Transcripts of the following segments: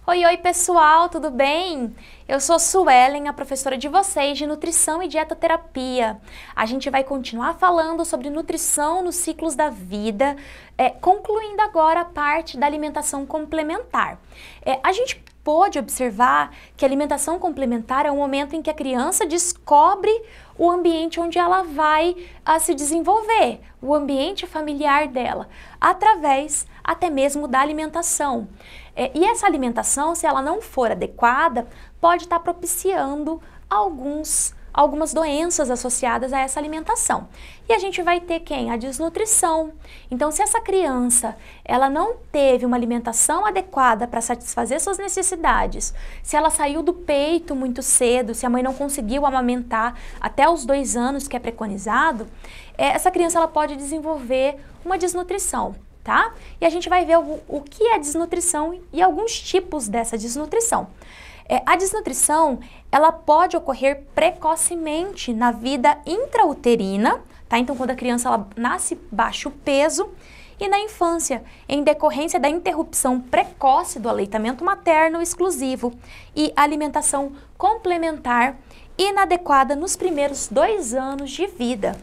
Oi, oi pessoal, tudo bem? Eu sou Suelen, a professora de vocês de Nutrição e Dietoterapia. A gente vai continuar falando sobre nutrição nos ciclos da vida, concluindo agora a parte da alimentação complementar. A gente pôde observar que a alimentação complementar é um momento em que a criança descobre o ambiente onde ela vai se desenvolver, o ambiente familiar dela, através até mesmo da alimentação. E essa alimentação, se ela não for adequada, pode estar propiciando algumas doenças associadas a essa alimentação. E a gente vai ter quem? A desnutrição. Então, se essa criança ela não teve uma alimentação adequada para satisfazer suas necessidades, se ela saiu do peito muito cedo, se a mãe não conseguiu amamentar até os 2 anos que é preconizado, essa criança ela pode desenvolver uma desnutrição. Tá? E a gente vai ver o que é desnutrição e alguns tipos dessa desnutrição. A desnutrição, ela pode ocorrer precocemente na vida intrauterina, tá? Então, quando a criança ela nasce baixo peso, e na infância, em decorrência da interrupção precoce do aleitamento materno exclusivo e alimentação complementar inadequada nos primeiros 2 anos de vida.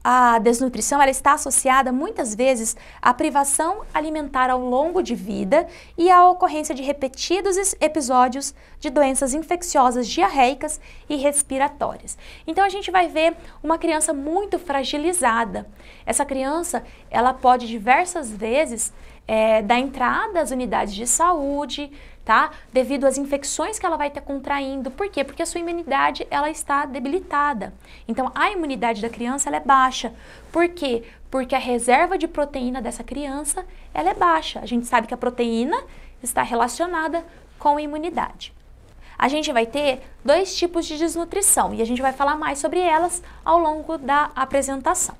A desnutrição ela está associada muitas vezes à privação alimentar ao longo de vida e à ocorrência de repetidos episódios de doenças infecciosas diarreicas e respiratórias. Então a gente vai ver uma criança muito fragilizada. Essa criança ela pode diversas vezes dar entrada às unidades de saúde, tá? Devido às infecções que ela vai ter contraindo. Por quê? Porque a sua imunidade ela está debilitada. Então, a imunidade da criança ela é baixa. Por quê? Porque a reserva de proteína dessa criança ela é baixa. A gente sabe que a proteína está relacionada com a imunidade. A gente vai ter 2 tipos de desnutrição e a gente vai falar mais sobre elas ao longo da apresentação.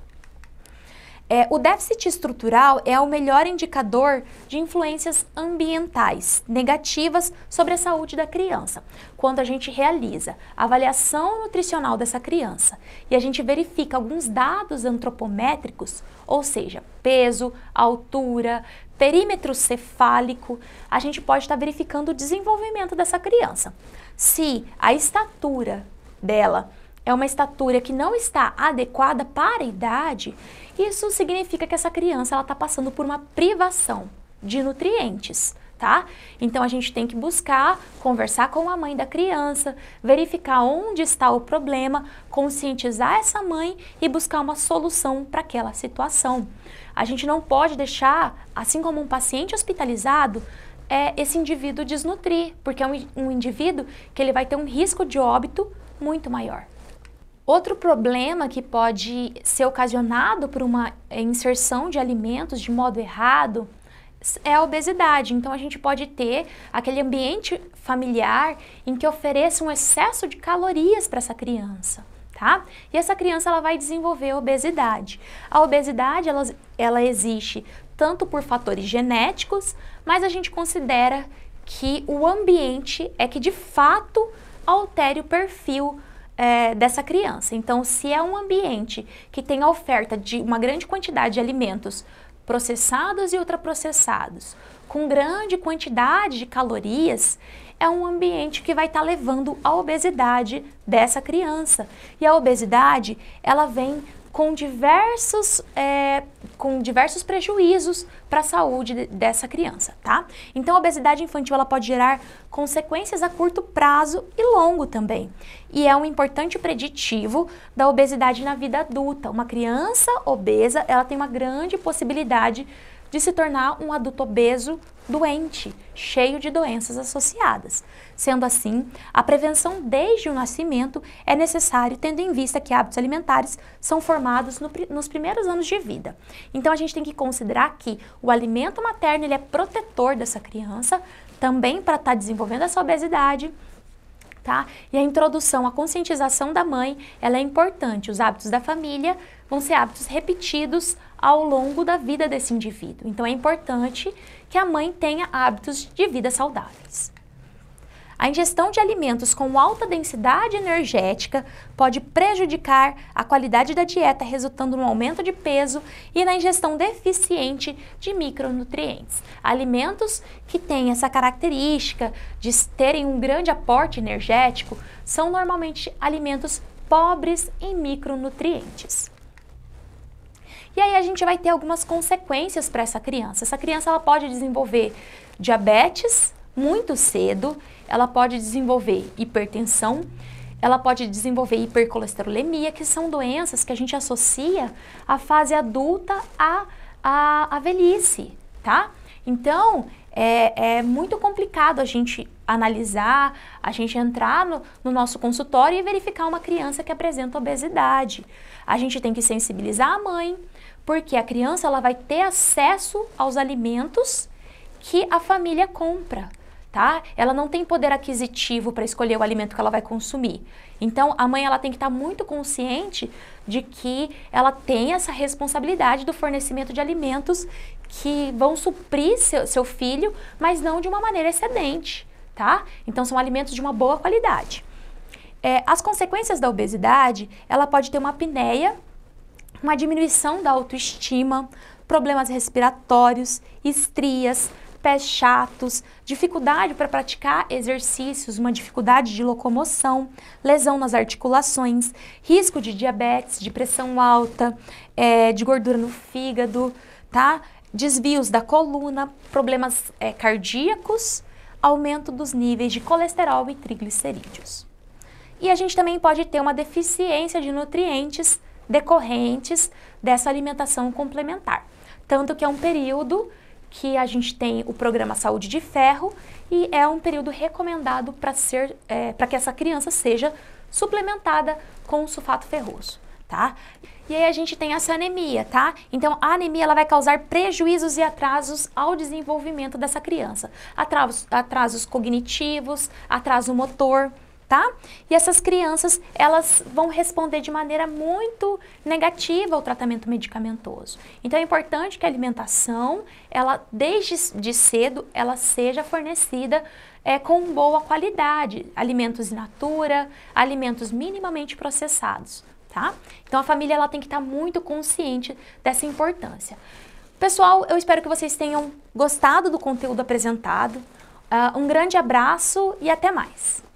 O déficit estrutural é o melhor indicador de influências ambientais negativas sobre a saúde da criança. Quando a gente realiza a avaliação nutricional dessa criança e a gente verifica alguns dados antropométricos, ou seja, peso, altura, perímetro cefálico, a gente pode estar verificando o desenvolvimento dessa criança. Se a estatura dela é uma estatura que não está adequada para a idade, isso significa que essa criança ela está passando por uma privação de nutrientes, tá? Então a gente tem que buscar, conversar com a mãe da criança, verificar onde está o problema, conscientizar essa mãe e buscar uma solução para aquela situação. A gente não pode deixar, assim como um paciente hospitalizado, esse indivíduo desnutrir, porque é um indivíduo que ele vai ter um risco de óbito muito maior. Outro problema que pode ser ocasionado por uma inserção de alimentos de modo errado é a obesidade. Então a gente pode ter aquele ambiente familiar em que ofereça um excesso de calorias para essa criança, tá? E essa criança ela vai desenvolver obesidade. A obesidade ela existe tanto por fatores genéticos, mas a gente considera que o ambiente é que de fato altere o perfil dessa criança. Então, se é um ambiente que tem a oferta de uma grande quantidade de alimentos processados e ultraprocessados, com grande quantidade de calorias, é um ambiente que vai estar levando à obesidade dessa criança. E a obesidade, ela vem com diversos prejuízos para a saúde dessa criança, tá? Então, a obesidade infantil ela pode gerar consequências a curto prazo e longo também. E é um importante preditivo da obesidade na vida adulta. Uma criança obesa, ela tem uma grande possibilidade de se tornar um adulto obeso doente, cheio de doenças associadas. Sendo assim, a prevenção desde o nascimento é necessária, tendo em vista que hábitos alimentares são formados nos primeiros anos de vida. Então, a gente tem que considerar que o alimento materno ele é protetor dessa criança, também para estar desenvolvendo essa obesidade, tá? E a introdução, a conscientização da mãe, ela é importante. Os hábitos da família vão ser hábitos repetidos ao longo da vida desse indivíduo. Então, é importante que a mãe tenha hábitos de vida saudáveis. A ingestão de alimentos com alta densidade energética pode prejudicar a qualidade da dieta, resultando no aumento de peso e na ingestão deficiente de micronutrientes. Alimentos que têm essa característica de terem um grande aporte energético são normalmente alimentos pobres em micronutrientes. E aí a gente vai ter algumas consequências para essa criança. Essa criança ela pode desenvolver diabetes muito cedo, ela pode desenvolver hipertensão, ela pode desenvolver hipercolesterolemia, que são doenças que a gente associa à fase adulta à velhice, tá? Então, é muito complicado a gente analisar, a gente entrar no nosso consultório e verificar uma criança que apresenta obesidade. A gente tem que sensibilizar a mãe, porque a criança ela vai ter acesso aos alimentos que a família compra, tá? Ela não tem poder aquisitivo para escolher o alimento que ela vai consumir. Então, a mãe ela tem que estar muito consciente de que ela tem essa responsabilidade do fornecimento de alimentos que vão suprir seu filho, mas não de uma maneira excedente, tá? Então, são alimentos de uma boa qualidade. As consequências da obesidade, ela pode ter uma apneia, uma diminuição da autoestima, problemas respiratórios, estrias, pés chatos, dificuldade para praticar exercícios, uma dificuldade de locomoção, lesão nas articulações, risco de diabetes, de pressão alta, de gordura no fígado, tá? Desvios da coluna, problemas cardíacos, aumento dos níveis de colesterol e triglicerídeos. E a gente também pode ter uma deficiência de nutrientes decorrentes dessa alimentação complementar. Tanto que é um período que a gente tem o programa Saúde de Ferro e é um período recomendado para que essa criança seja suplementada com sulfato ferroso, tá? E aí a gente tem essa anemia, tá? Então a anemia ela vai causar prejuízos e atrasos ao desenvolvimento dessa criança. Atrasos cognitivos, atraso motor, tá? E essas crianças, elas vão responder de maneira muito negativa ao tratamento medicamentoso. Então é importante que a alimentação, ela desde cedo, ela seja fornecida com boa qualidade, alimentos in natura, alimentos minimamente processados, tá? Então a família ela tem que estar muito consciente dessa importância. Pessoal, eu espero que vocês tenham gostado do conteúdo apresentado. Um grande abraço e até mais!